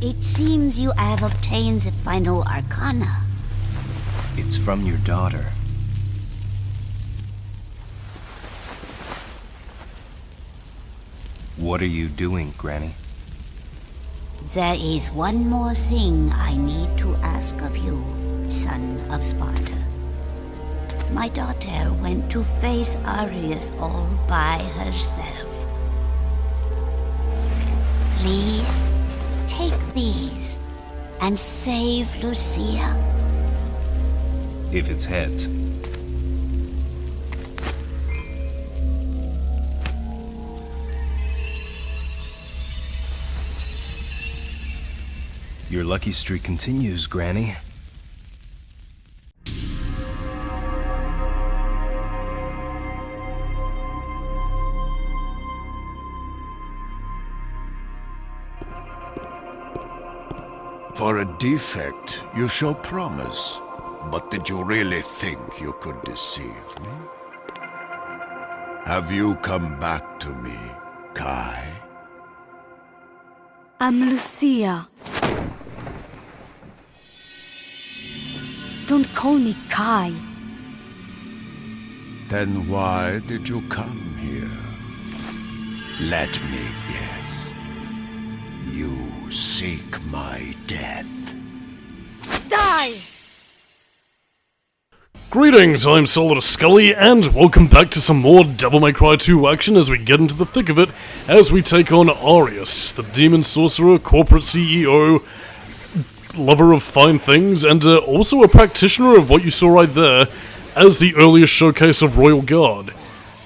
It seems you have obtained the final arcana. It's from your daughter. What are you doing, Granny? There is one more thing I need to ask of you, son of Sparta. My daughter went to face Arius all by herself. Please, take these and save Lucia. If it's heads. Your lucky streak continues, Granny. For a defect, you show promise. But did you really think you could deceive me? Have you come back to me, Kai? I'm Lucia. Don't call me Kai. Then why did you come here? Let me guess. You seek my death. Die! Greetings, I'm Solidus-Skully, and welcome back to some more Devil May Cry 2 action as we get into the thick of it, as we take on Arius, the demon sorcerer, corporate CEO, lover of fine things, and also a practitioner of what you saw right there as the earliest showcase of Royal Guard.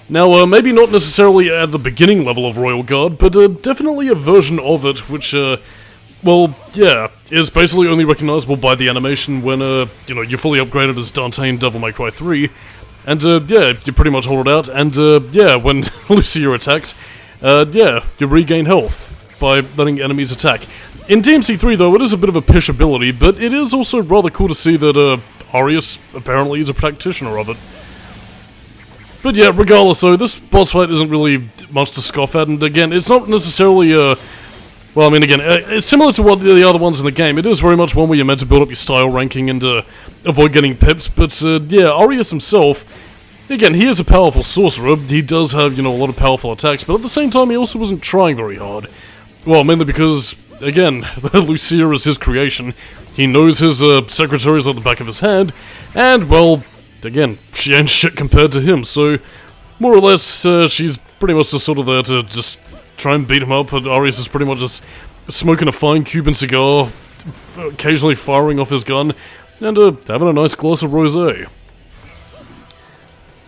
Now, maybe not necessarily at the beginning level of Royal Guard, but definitely a version of it which, well, yeah, is basically only recognizable by the animation when, you're fully upgraded as Dante in Devil May Cry 3, and, yeah, you pretty much hold it out, and, yeah, when Lucia attacks, you regain health by letting enemies attack. In DMC3, though, it is a bit of a pish ability, but it is also rather cool to see that, Arius apparently is a practitioner of it. But yeah, regardless though, this boss fight isn't really much to scoff at, and again, it's not necessarily, well, I mean, again, it's similar to what the other ones in the game. It is very much one where you're meant to build up your style ranking and avoid getting pips, but yeah, Arius himself, again, he is a powerful sorcerer. He does have, a lot of powerful attacks, but at the same time, he also wasn't trying very hard. Well, mainly because, again, Lucia is his creation. He knows his secretaries at the back of his hand, and, well, again, she ain't shit compared to him, so more or less, she's pretty much just sort of there to just try and beat him up, and Arius is pretty much just smoking a fine Cuban cigar, occasionally firing off his gun, and having a nice glass of rosé.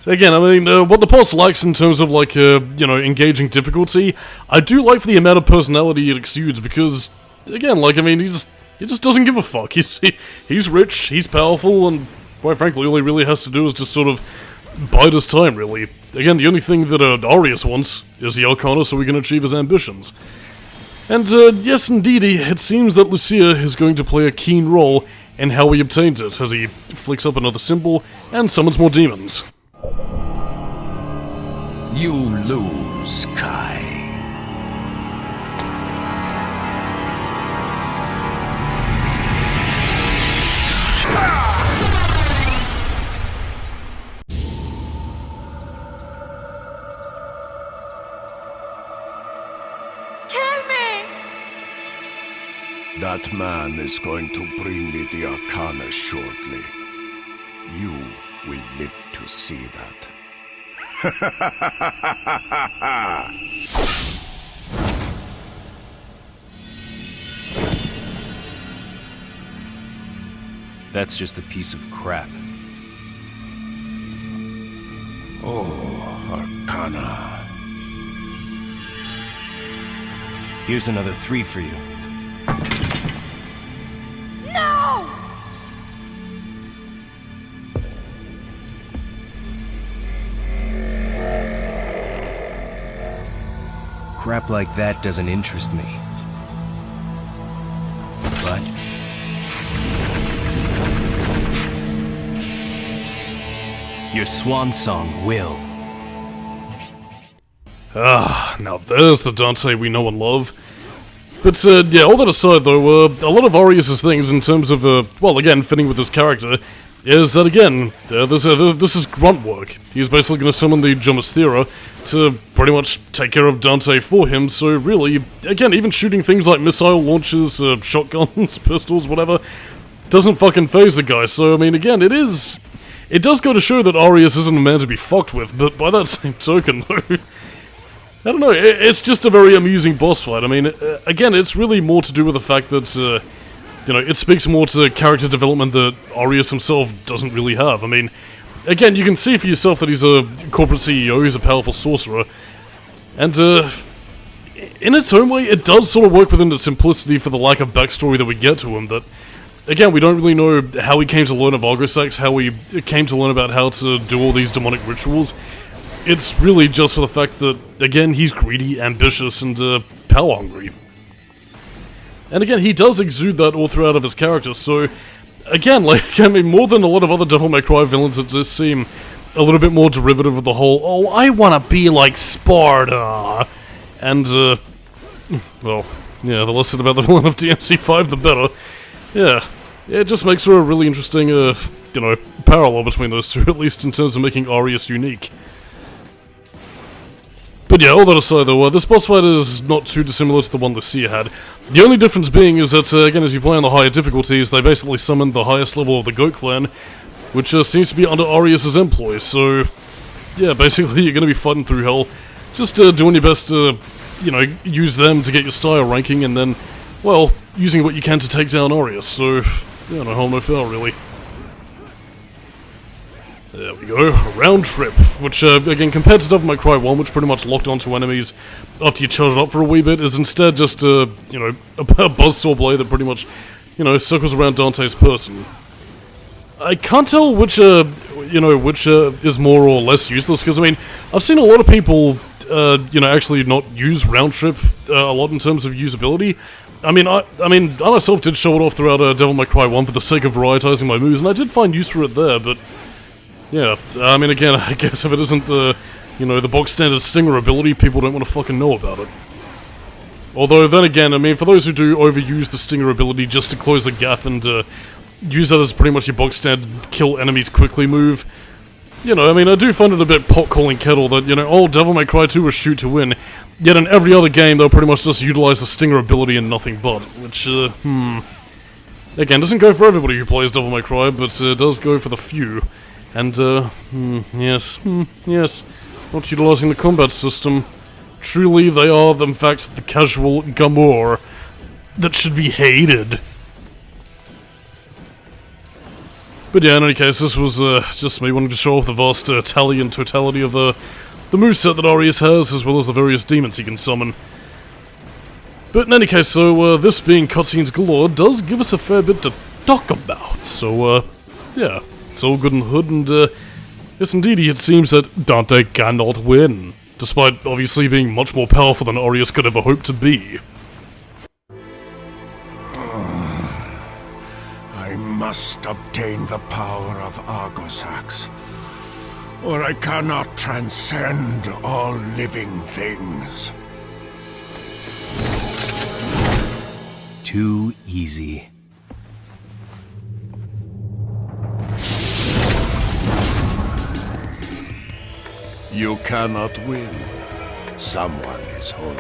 So again, I mean, what the boss likes in terms of, like, engaging difficulty, I do like for the amount of personality it exudes, because, again, like, I mean, he just doesn't give a fuck. He's rich, he's powerful, and quite frankly, all he really has to do is just sort of bide his time, really. Again, the only thing that Arius wants is the Arcana so he can achieve his ambitions. And, yes, indeed, it seems that Lucia is going to play a keen role in how he obtains it, as he flicks up another symbol and summons more demons. You lose, Kai. That man is going to bring me the Arcana shortly. You will live to see that. That's just a piece of crap. Oh, Arcana. Here's another 3 for you. No! Crap like that doesn't interest me. But your swan song will. Ah, now there's the Dante we know and love. But, yeah, all that aside, though, a lot of Arius' things in terms of, well, again, fitting with his character, is that, again, this is grunt work. He's basically going to summon the Gemasthera to pretty much take care of Dante for him, so really, again, even shooting things like missile launchers, shotguns, pistols, whatever, doesn't fucking phase the guy. So, I mean, again, it does go to show that Arius isn't a man to be fucked with, but by that same token, though, I don't know, it's just a very amusing boss fight. I mean, again, it's really more to do with the fact that, you know, it speaks more to character development that Arius himself doesn't really have. I mean, again, you can see for yourself that he's a corporate CEO, he's a powerful sorcerer, and, in its own way, it does sort of work within the simplicity for the lack of backstory that we get to him, that, again, we don't really know how he came to learn of Argosax, how he came to learn about how to do all these demonic rituals. It's really just for the fact that, again, he's greedy, ambitious, and power-hungry. And again, he does exude that all throughout of his character, so, again, like, I mean, more than a lot of other Devil May Cry villains, it does seem a little bit more derivative of the whole, oh, I wanna be like Sparta! And, well, yeah, the less said about the villain of DMC5, the better. Yeah, it just makes for a really interesting, you know, parallel between those two, at least in terms of making Arius unique. But yeah, all that aside though, this boss fight is not too dissimilar to the one Lucia had. The only difference being is that, again, as you play on the higher difficulties, they basically summoned the highest level of the Goat Clan, which seems to be under Arius' employ, so yeah, basically you're gonna be fighting through hell, just doing your best to, you know, use them to get your style ranking, and then, well, using what you can to take down Arius, so, yeah, no harm, no foul, really. There we go, round trip, which, again, compared to Devil May Cry 1, which pretty much locked onto enemies after you charged up for a wee bit, is instead just, you know, a buzzsaw blade that pretty much, you know, circles around Dante's person. I can't tell which, you know, which is more or less useless, because, I mean, I've seen a lot of people, you know, actually not use round trip a lot in terms of usability. I mean, I myself did show it off throughout Devil May Cry 1 for the sake of varietizing my moves, and I did find use for it there, but yeah, I mean, again, I guess if it isn't the, you know, the box standard Stinger ability, people don't want to fucking know about it. Although, then again, I mean, for those who do overuse the Stinger ability just to close the gap and use that as pretty much your box standard kill enemies quickly move, you know, I mean, I do find it a bit pot-calling kettle that, you know, oh, Devil May Cry 2 was shoot to win, yet in every other game they'll pretty much just utilize the Stinger ability and nothing but, which, again, doesn't go for everybody who plays Devil May Cry, but does go for the few. And, yes, not utilizing the combat system. Truly, they are, in fact, the casual Gamor that should be hated. But yeah, in any case, this was, just me wanting to show off the vast tally and totality of, the moveset that Arius has, as well as the various demons he can summon. But in any case, so, this being cutscenes galore does give us a fair bit to talk about, so, yeah. It's all good and hood, and, yes indeed, it seems that Dante cannot win, despite obviously being much more powerful than Arius could ever hope to be. I must obtain the power of Argosax, or I cannot transcend all living things. Too easy. You cannot win. Someone is holding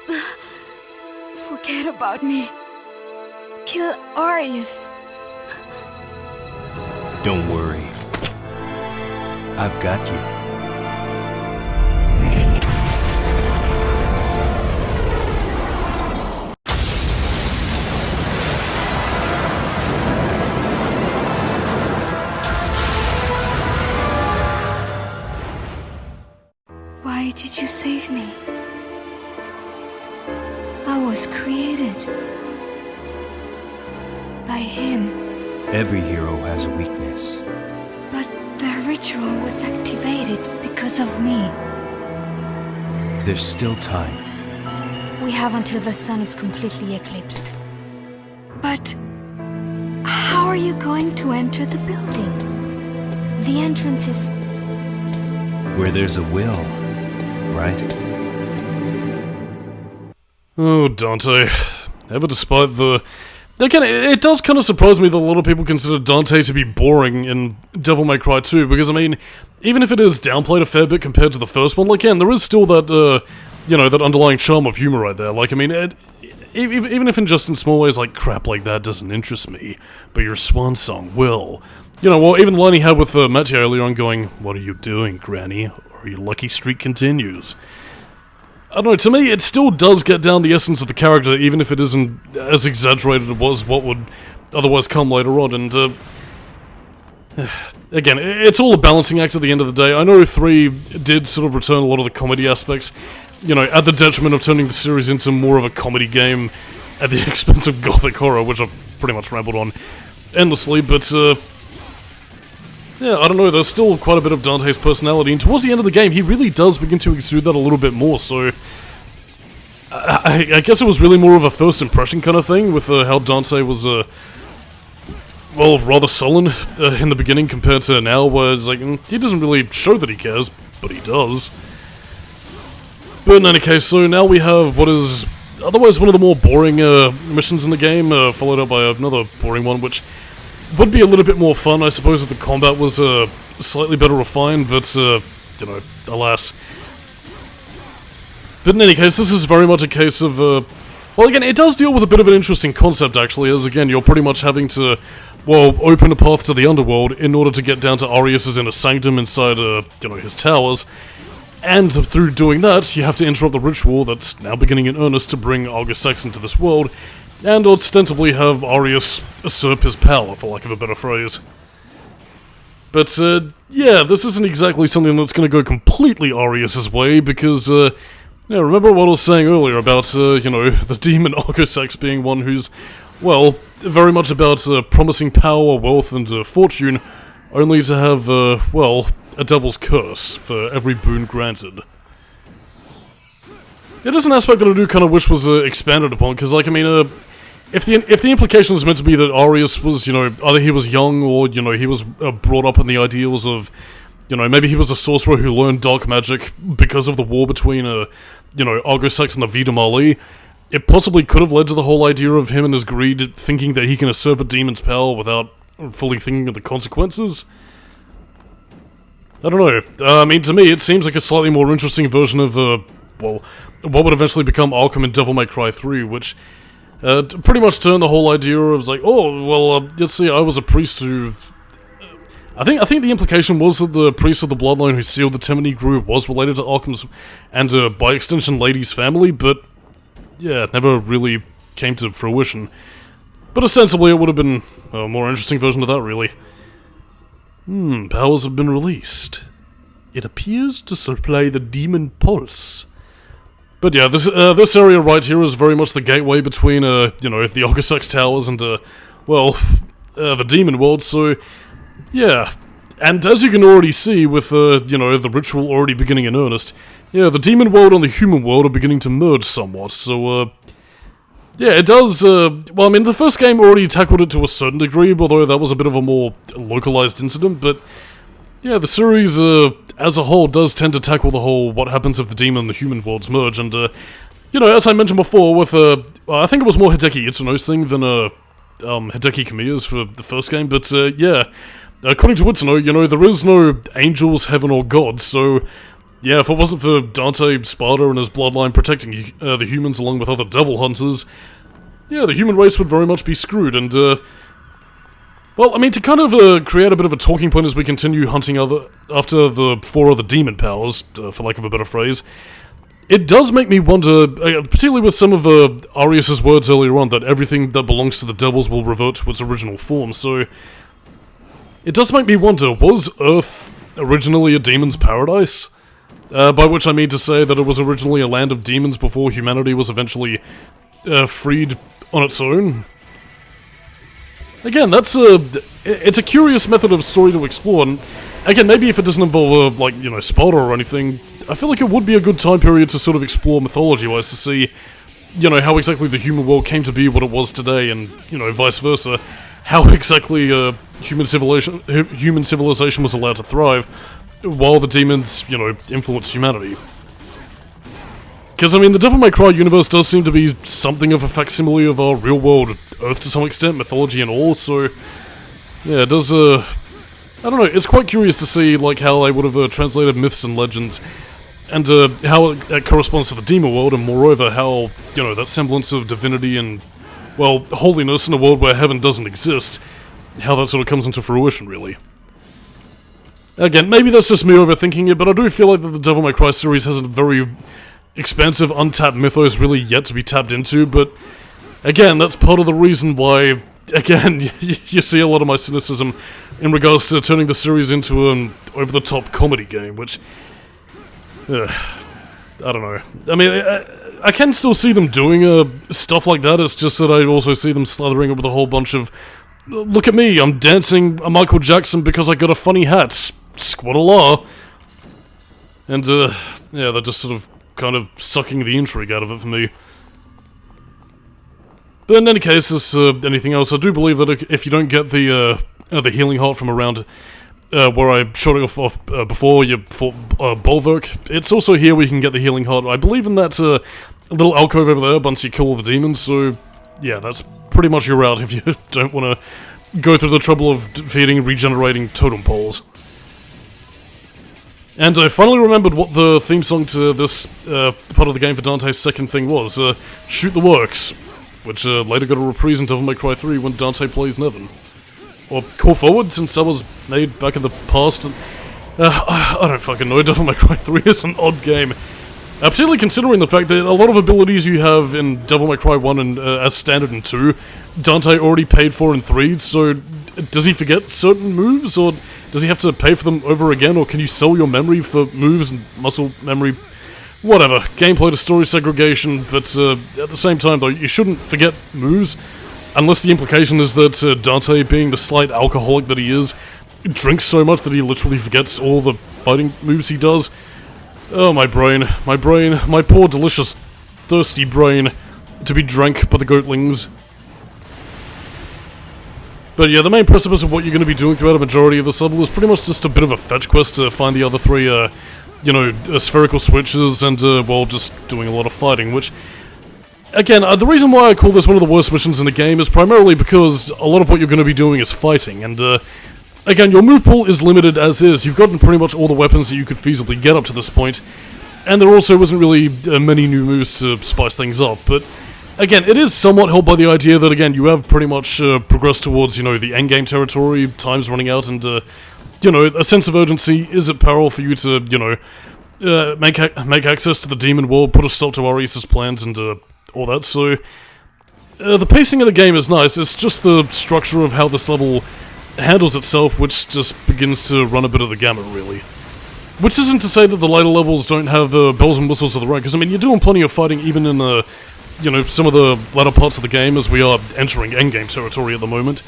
you. Forget about me. Kill Arius. Don't worry. I've got you. Why did you save me? I was created by him. Every hero has a weakness. But the ritual was activated because of me. There's still time. We have until the sun is completely eclipsed. But how are you going to enter the building? The entrance is Where there's a will, right? Oh, Dante. Ever despite the... Again, it does kind of surprise me that a lot of people consider Dante to be boring in Devil May Cry 2, because, I mean, even if it is downplayed a fair bit compared to the first one, like, again, there is still that, that underlying charm of humor right there. Like, I mean, even if in just in small ways, like, crap like that doesn't interest me, but your swan song will. You know, well, even the line he had with Matier earlier on going, "What are you doing, Granny?" or "Your lucky streak continues." I don't know, to me, it still does get down the essence of the character, even if it isn't as exaggerated as what would otherwise come later on, and, again, it's all a balancing act at the end of the day. I know 3 did sort of return a lot of the comedy aspects, you know, at the detriment of turning the series into more of a comedy game at the expense of gothic horror, which I've pretty much rambled on endlessly, but, yeah, I don't know, there's still quite a bit of Dante's personality, and towards the end of the game, he really does begin to exude that a little bit more, so... I guess it was really more of a first impression kind of thing, with how Dante was, well, rather sullen in the beginning compared to now, where it's like, he doesn't really show that he cares, but he does. But in any case, so now we have what is otherwise one of the more boring missions in the game, followed up by another boring one, which... would be a little bit more fun, I suppose, if the combat was slightly better refined, but, you know, alas. But in any case, this is very much a case of, well, again, it does deal with a bit of an interesting concept, actually, as, again, you're pretty much having to, well, open a path to the underworld in order to get down to Arius' inner sanctum inside, you know, his towers. And through doing that, you have to interrupt the ritual that's now beginning in earnest to bring Argus Sex into this world, and ostensibly have Arius usurp his power, for lack of a better phrase. But, yeah, this isn't exactly something that's going to go completely Arius' way, because, yeah, remember what I was saying earlier about, you know, the demon Argosex being one who's, well, very much about promising power, wealth, and fortune, only to have, well, a devil's curse for every boon granted. It is an aspect that I do kind of wish was expanded upon, because, like, I mean, if the implication is meant to be that Arius was, you know, either he was young or, you know, he was brought up in the ideals of, you know, maybe he was a sorcerer who learned dark magic because of the war between, you know, Argosex and the Vida Mali, it possibly could have led to the whole idea of him and his greed thinking that he can usurp a demon's power without fully thinking of the consequences. I don't know. I mean, to me, it seems like a slightly more interesting version of, well, what would eventually become Arkham in Devil May Cry 3, which pretty much turned the whole idea of, like, oh, well, let's see, I was a priest who... I think the implication was that the priest of the bloodline who sealed the Temini group was related to Arkham's, and by extension, Lady's family, but, yeah, it never really came to fruition. But ostensibly, it would have been a more interesting version of that, really. Powers have been released. It appears to supply the demon pulse. But yeah, this area right here is very much the gateway between, you know, the Argosex Towers and, well, the demon world, so, yeah. And as you can already see with, you know, the ritual already beginning in earnest, yeah, the demon world and the human world are beginning to merge somewhat, so, yeah, it does, well, I mean, the first game already tackled it to a certain degree, although that was a bit of a more localized incident, but, yeah, the series, as a whole, does tend to tackle the whole what happens if the demon and the human worlds merge, and, you know, as I mentioned before, with, I think it was more Hideki Itsuno's thing than, Hideki Kamiya's for the first game, but, yeah, according to Itsuno, you know, there is no angels, heaven, or gods, so, yeah, if it wasn't for Dante, Sparta, and his bloodline protecting the humans along with other devil hunters, yeah, the human race would very much be screwed, and, well, I mean, to kind of create a bit of a talking point as we continue hunting after the 4 other demon powers, for lack of a better phrase, it does make me wonder, particularly with some of Arius' words earlier on, that everything that belongs to the devils will revert to its original form, so it does make me wonder, was Earth originally a demon's paradise? By which I mean to say that it was originally a land of demons before humanity was eventually freed on its own? Again, it's a curious method of story to explore, and again, maybe if it doesn't involve, like, you know, Sparta or anything, I feel like it would be a good time period to sort of explore mythology-wise to see, you know, how exactly the human world came to be what it was today, and, you know, vice versa, how exactly human civilization was allowed to thrive. while the demons, you know, influence humanity. Because, I mean, the Devil May Cry universe does seem to be something of a facsimile of our real-world Earth to some extent, mythology and all, so... Yeah, it does, I don't know, it's quite curious to see, like, how they would have translated myths and legends, and how it corresponds to the demon world, and moreover, how, you know, that semblance of divinity and, well, holiness in a world where heaven doesn't exist, how that sort of comes into fruition, really. Again, maybe that's just me overthinking it, but I do feel like that the Devil May Cry series has a very expansive, untapped mythos really yet to be tapped into, but again, that's part of the reason why, again, you see a lot of my cynicism in regards to turning the series into an over-the-top comedy game, which, I don't know. I mean, I can still see them doing stuff like that, it's just that I also see them slathering it with a whole bunch of, look at me, I'm dancing a Michael Jackson because I got a funny hat, squat-a-la. And, yeah, they're just sort of kind of sucking the intrigue out of it for me. But in any case, as anything else, I do believe that if you don't get the healing heart from around where I shot it off before you fought Bulwark, it's also here where you can get the healing heart. I believe in that little alcove over there once you kill all the demons, so yeah, that's pretty much your route if you don't want to go through the trouble of defeating and regenerating totem poles. And I finally remembered what the theme song to this part of the game for Dante's second thing was, Shoot the Works, which later got a reprise in Devil May Cry 3 when Dante plays Nevin. Or Call Forward, since that was made back in the past. And, I don't fucking know, Devil May Cry 3 is an odd game. Particularly considering the fact that a lot of abilities you have in Devil May Cry 1 and as standard in 2, Dante already paid for in 3, so does he forget certain moves, or does he have to pay for them over again, or can you sell your memory for moves and muscle memory? Whatever, gameplay to story segregation, but at the same time though, you shouldn't forget moves, unless the implication is that Dante, being the slight alcoholic that he is, drinks so much that he literally forgets all the fighting moves he does. Oh, my brain, my poor, delicious, thirsty brain, to be drank by the goatlings. But yeah, the main precipice of what you're going to be doing throughout a majority of this level is pretty much just a bit of a fetch quest to find the other three, you know, spherical switches, and, well, just doing a lot of fighting, which, again, the reason why I call this one of the worst missions in the game is primarily because a lot of what you're going to be doing is fighting, and, again, your move pool is limited as is. You've gotten pretty much all the weapons that you could feasibly get up to this point, and there also wasn't really many new moves to spice things up, but again, it is somewhat helped by the idea that, again, you have pretty much progressed towards, you know, the endgame territory, time's running out, and, you know, a sense of urgency is at peril for you to, you know, make access to the demon world, put a stop to Arius' plans, and all that, so the pacing of the game is nice. It's just the structure of how this level handles itself which just begins to run a bit of the gamut, really. Which isn't to say that the later levels don't have bells and whistles of the right, because, I mean, you're doing plenty of fighting even in you know, some of the latter parts of the game as we are entering endgame territory at the moment.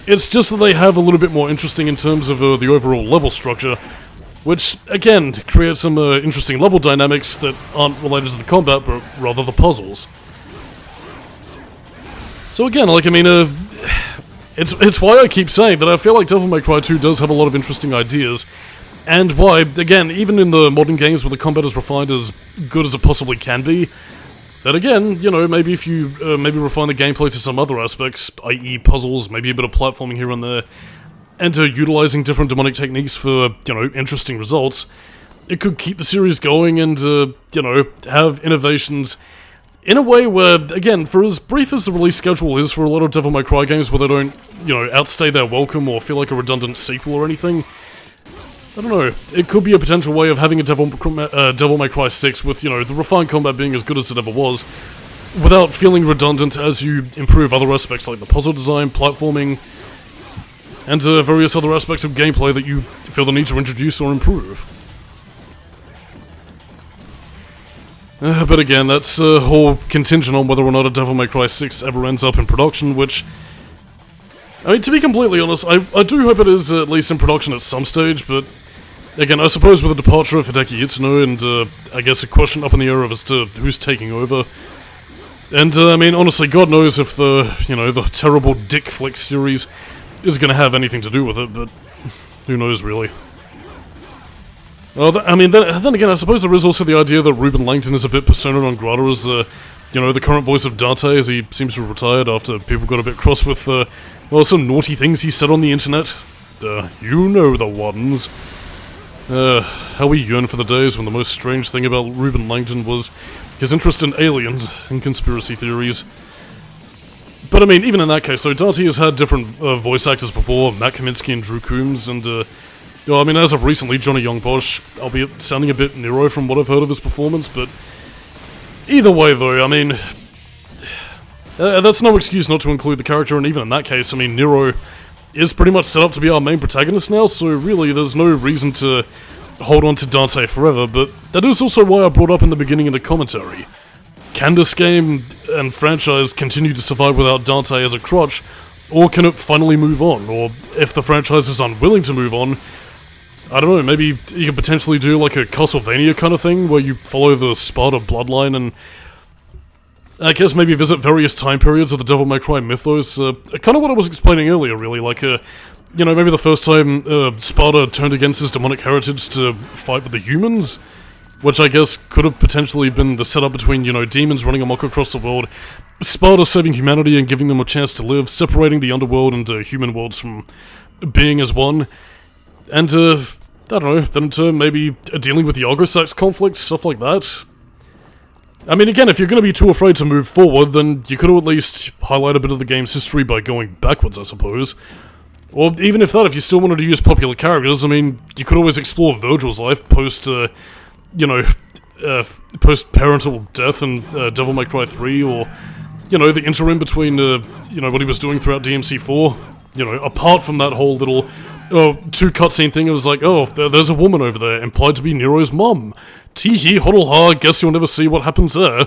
It's just that they have a little bit more interesting in terms of the overall level structure, which, again, creates some interesting level dynamics that aren't related to the combat, but rather the puzzles. So again, like, I mean, it's why I keep saying that I feel like Devil May Cry 2 does have a lot of interesting ideas, and why, again, even in the modern games where the combat is refined as good as it possibly can be, that again, you know, maybe if you maybe refine the gameplay to some other aspects, i.e. puzzles, maybe a bit of platforming here and there, and utilizing different demonic techniques for, you know, interesting results, it could keep the series going and, you know, have innovations in a way where, again, for as brief as the release schedule is for a lot of Devil May Cry games where they don't, you know, outstay their welcome or feel like a redundant sequel or anything, I don't know, it could be a potential way of having a Devil May Cry 6 with, you know, the refined combat being as good as it ever was, without feeling redundant as you improve other aspects like the puzzle design, platforming, and various other aspects of gameplay that you feel the need to introduce or improve. But again, that's all contingent on whether or not a Devil May Cry 6 ever ends up in production, which, I mean, to be completely honest, I do hope it is at least in production at some stage, but again, I suppose with the departure of Hideki Itsuno and, I guess a question up in the air as to who's taking over, and, I mean, honestly, God knows if the, you know, the terrible Dick Flick series is gonna have anything to do with it, but who knows, really. Well, then again, I suppose there is also the idea that Reuben Langton is a bit persona non grata as the current voice of Dante, as he seems to have retired after people got a bit cross with, some naughty things he said on the internet. You know the ones. How we yearn for the days when the most strange thing about Reuben Langton was his interest in aliens and conspiracy theories. But I mean, even in that case, so Dante has had different voice actors before, Matt Kaminsky and Drew Coombs, and as of recently, Johnny Young Bosch, albeit sounding a bit Nero from what I've heard of his performance, but either way though, I mean, that's no excuse not to include the character, and even in that case, I mean, Nero is pretty much set up to be our main protagonist now, so really there's no reason to hold on to Dante forever, but that is also why I brought up in the beginning of the commentary. Can this game and franchise continue to survive without Dante as a crutch, or can it finally move on? Or if the franchise is unwilling to move on, I don't know, maybe you could potentially do like a Castlevania kind of thing, where you follow the Sparta bloodline and I guess maybe visit various time periods of the Devil May Cry mythos. Kind of what I was explaining earlier, really, like, maybe the first time Sparta turned against his demonic heritage to fight with the humans, which I guess could have potentially been the setup between, demons running amok across the world, Sparta saving humanity and giving them a chance to live, separating the underworld and human worlds from being as one, and, I don't know, then in turn maybe dealing with the Argosax conflict, stuff like that. I mean, again, if you're going to be too afraid to move forward, then you could at least highlight a bit of the game's history by going backwards, I suppose. Or even if you still wanted to use popular characters, I mean, you could always explore Virgil's life post, post-parental death in Devil May Cry 3, or, the interim between, what he was doing throughout DMC4. Apart from that whole little, two cutscene thing, it was like, there's a woman over there, implied to be Nero's mum. Tee-hee, hoddle-ha, guess you'll never see what happens there.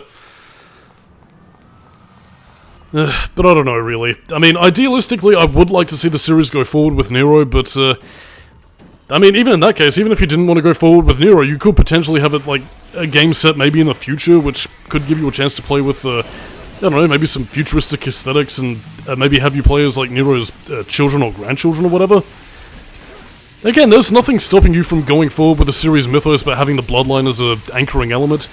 But I don't know, really. I mean, idealistically, I would like to see the series go forward with Nero, but, I mean, even in that case, even if you didn't want to go forward with Nero, you could potentially have it, like, a game set maybe in the future, which could give you a chance to play with, I don't know, maybe some futuristic aesthetics, and maybe have you play as, like, Nero's children or grandchildren or whatever. Again, there's nothing stopping you from going forward with the series mythos but having the bloodline as an anchoring element.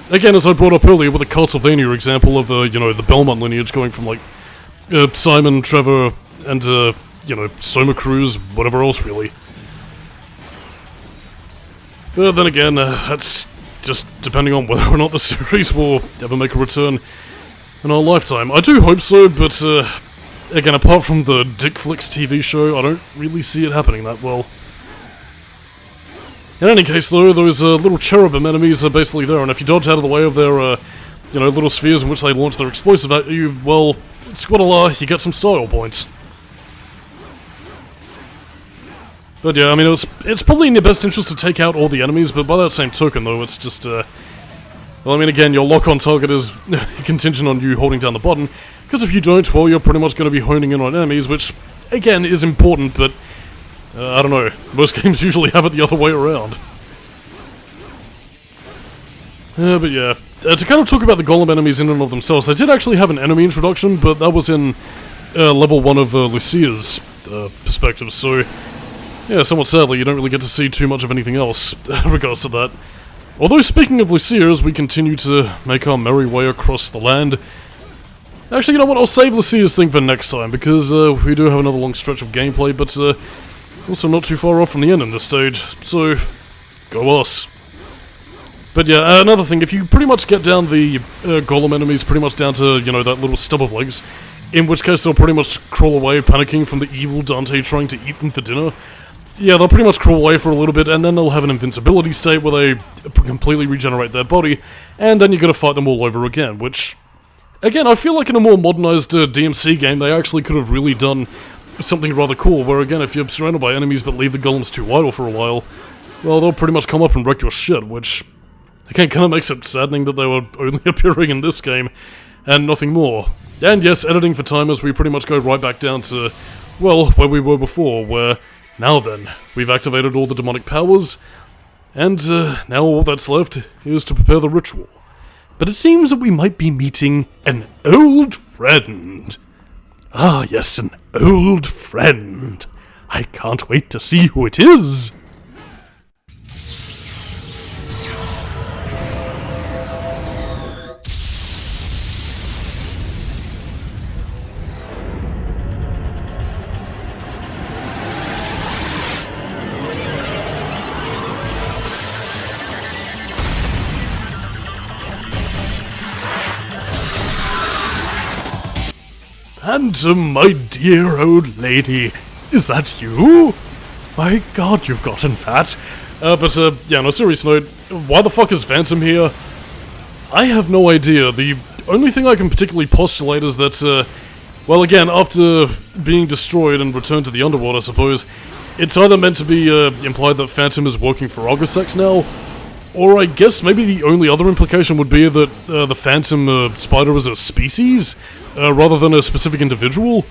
Again, as I brought up earlier with the Castlevania example of, the Belmont lineage going from, like, Simon, Trevor, and, Soma Cruz, whatever else, really. But then again, that's just depending on whether or not the series will ever make a return in our lifetime. I do hope so, but, again, apart from the Dick Flicks TV show, I don't really see it happening that well. In any case, though, those little cherubim enemies are basically there, and if you dodge out of the way of their, little spheres in which they launch their explosive at you, well, squadala, you get some style points. But yeah, I mean, it's probably in your best interest to take out all the enemies, but by that same token, though, it's just, well, I mean, again, your lock-on target is contingent on you holding down the button, because if you don't, well, you're pretty much going to be honing in on enemies, which, again, is important, but I don't know, most games usually have it the other way around. But yeah, to kind of talk about the golem enemies in and of themselves, they did actually have an enemy introduction, but that was in level 1 of Lucia's perspective, so yeah, somewhat sadly, you don't really get to see too much of anything else in regards to that. Although, speaking of Lucia, as we continue to make our merry way across the land, actually, you know what, I'll save Lucia's thing for next time, because we do have another long stretch of gameplay, but also not too far off from the end in this stage, so go us. But yeah, another thing, if you pretty much get down the golem enemies pretty much down to, that little stub of legs, in which case they'll pretty much crawl away panicking from the evil Dante trying to eat them for dinner. Yeah, they'll pretty much crawl away for a little bit, and then they'll have an invincibility state where they completely regenerate their body, and then you gotta fight them all over again, which, again, I feel like in a more modernized DMC game, they actually could have really done something rather cool, where again, if you're surrounded by enemies but leave the golems too idle for a while, well, they'll pretty much come up and wreck your shit, which, again, kind of makes it saddening that they were only appearing in this game, and nothing more. And yes, editing for timers, we pretty much go right back down to, well, where we were before, where, now then, we've activated all the demonic powers, and now all that's left is to prepare the ritual. But it seems that we might be meeting an old friend. Ah, yes, an old friend. I can't wait to see who it is. Phantom, my dear old lady, is that you? My god, you've gotten fat. Yeah, on a serious note, why the fuck is Phantom here? I have no idea. The only thing I can particularly postulate is that, well, again, after being destroyed and returned to the underworld, I suppose, it's either meant to be implied that Phantom is working for Argosax now, or I guess maybe the only other implication would be that the Phantom Spider is a species, rather than a specific individual.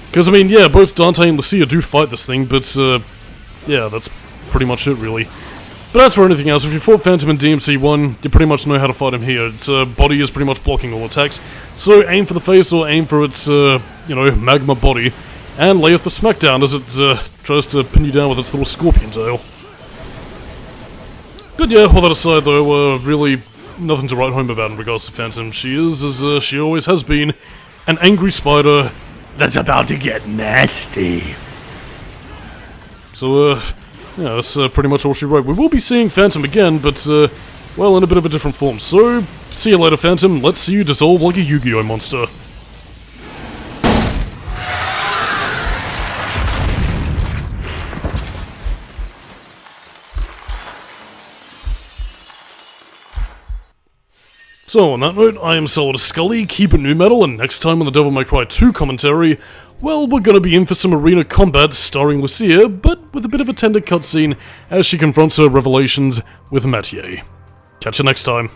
Because, I mean, yeah, both Dante and Lucia do fight this thing, but, yeah, that's pretty much it, really. But as for anything else, if you fought Phantom in DMC1, you pretty much know how to fight him here. Its body is pretty much blocking all attacks, so aim for the face or aim for its, you know, magma body, and layeth the smackdown as it tries to pin you down with its little scorpion tail. But yeah, all that aside though, really nothing to write home about in regards to Phantom. She is, as she always has been, an angry spider that's about to get nasty. So, yeah, that's pretty much all she wrote. We will be seeing Phantom again, but, well, in a bit of a different form. So, see you later, Phantom. Let's see you dissolve like a Yu-Gi-Oh monster. So, on that note, I am Solidus-Skully, keep it new metal, and next time on the Devil May Cry 2 commentary, well, we're gonna be in for some arena combat starring Lucia, but with a bit of a tender cutscene as she confronts her revelations with Matier. Catch you next time.